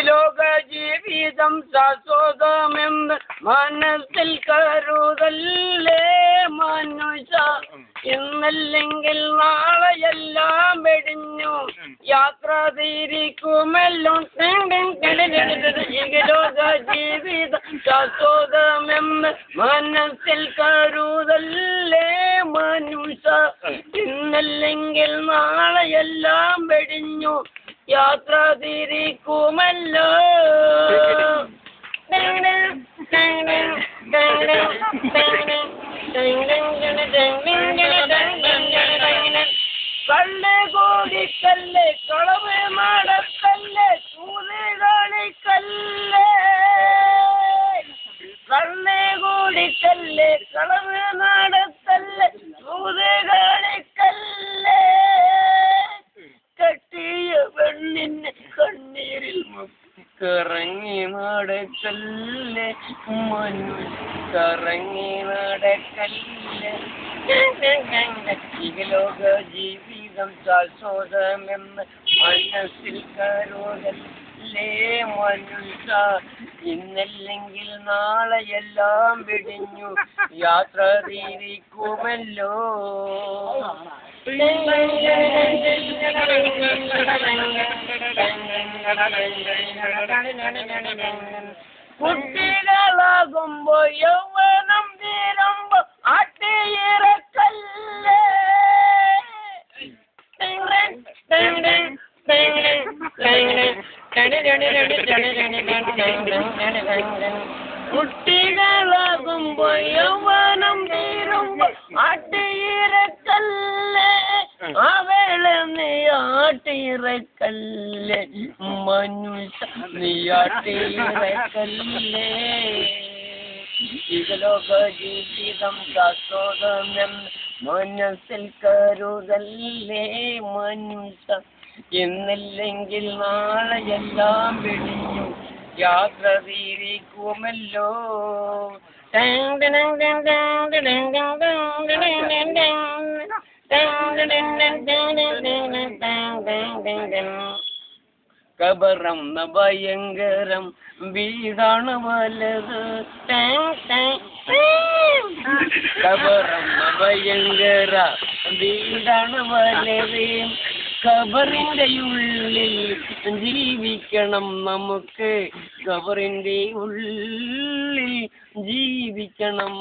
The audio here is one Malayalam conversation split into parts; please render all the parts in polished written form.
ലോക ജീവിതം ശാശ്വതമെന്ന് മനസ്സിൽ കരുതല്ലേ മനുഷ്യ. ഇന്നല്ലെങ്കിൽ നാളെയെല്ലാം വെടിഞ്ഞു യാത്ര തിരിക്കുമല്ലോ. ലോക ജീവിതം ശാശ്വതമെന്ന് മനസ്സിൽ കരുതല്ലേ മനുഷ്യ. ഇന്നല്ലെങ്കിൽ നാളെയെല്ലാം വെടിഞ്ഞു യാത്ര തിരിക്കുമല്ലോ. കല്ല് കോടിക്കല്ല് കളവ് നടക്കല്ല് ചൂത് കളിക്കല്ല്. കല്ല് കോടിക്കല്ല് കളവ് നടക്കല്ല് ചൂത് കളിക്കല്ല്. കെട്ടിയ പെണ്ണിന് കണ്ണീരിൽ കറങ്ങി നടക്കല്ലേ കറങ്ങി നടക്കല്ലേ. ലോക ജീവിതം ശാശ്വതമെന്ന് മനസ്സിൽ കരുതല്ലേ മനുഷ്യ. ഇന്നല്ലെങ്കിൽ നാളെയെല്ലാം വെടിഞ്ഞു യാത്ര തിരിക്കുമല്ലോ. കുട്ടികളാകുമ്പോ യൗവനം തീരുമ്പോ ആട്ടിയിറക്കല്ലേ. കുട്ടികളാകുമ്പോ യൗവനം തീരുമ്പോ ആട്ടിയിറക്കല്ലേ. അവള നീ ആട്ടിയിറക്കല്ലേ മനുഷ്യ നീ ആട്ടിയിറക്കല്ലേ. ലോക ജീവിതം ശാശ്വതമെന്ന് മനസ്സിൽ കരുതല്ലേ മനുഷ്യ. എന്നില്ലെങ്കിൽ നാളെയെല്ലാം വെടിഞ്ഞു യാത്ര തിരിക്കുമല്ലോ. കബറം ഭയങ്കരം വീടാണ് വലത്. കബറം ഭയങ്കര വീടാണ് വലത്. ഖബറിന്റെ ഉള്ളിൽ ജീവിക്കണം നമുക്ക്. ഖബറിന്റെ ഉള്ളിൽ ജീവിക്കണം.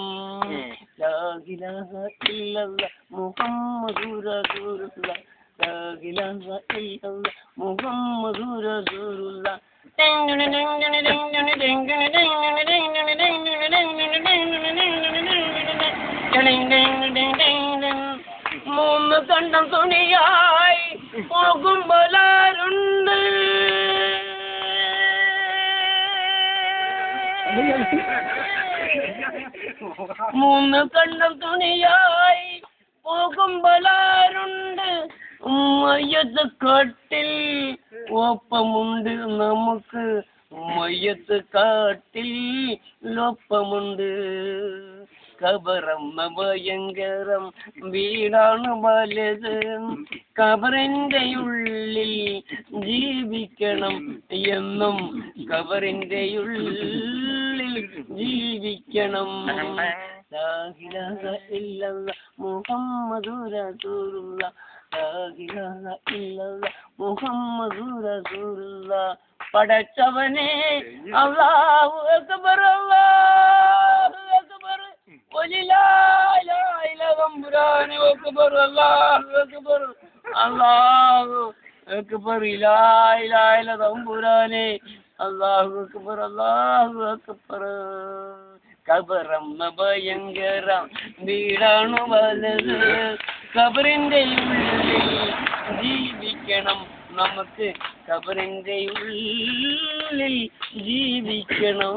ലാ ഇലാഹ ഇല്ലല്ലാഹ് മുഹമ്മദുർ റസൂലുള്ളാഹ്. ലാ ഇലാഹ ഇല്ലല്ലാഹ് മുഹമ്മദുർ റസൂലുള്ളാഹ്. മൂന്ന് കണ്ടം തുണിയായി പോകുമ്പോലാരുണ്ട്. മൂന്ന് കണ്ടം തുണിയായി പോകുമ്പോലാരുണ്ട്. മയ്യത്ത് കട്ടിൽ ഒപ്പമുണ്ട് നമുക്ക്. മയ്യത്ത് കാട്ടിൽ ഒപ്പമുണ്ട്. കബറം ഭയങ്കരം വീടാണ് വലുത്. കബറിന്റെ ഉള്ളിൽ ജീവിക്കണം എന്നും. കബറിന്റെ ഉള്ളിൽ ജീവിക്കണം. ലാ ഇലാഹ ഇല്ലല്ലാഹ് മുഹമ്മദുർ റസൂലുള്ളാഹ്. ലാ ഇലാഹ ഇല്ലല്ലാഹ് മുഹമ്മദുർ റസൂലുള്ളാഹ്. പടച്ചവനെ അല്ലാഹു അക്ബർ അല്ലാഹു അക്ബർ തമ്പുരാനെ അക്ബർ അല്ലാഹു അക്ബർ അല്ലാഹു അക്ബർ ലാ ഇലാഹ ഇല്ല തമ്പുരാനെ അല്ലാഹു അക്ബർ അല്ലാഹു അക്ബർ. കബറം ഭയങ്കരം വീടാണു വലുത്. കബറിന്റെ ഉള്ളിൽ ജീവിക്കണം നമുക്ക്. കബറിന്റെ ഉള്ളിൽ ജീവിക്കണം.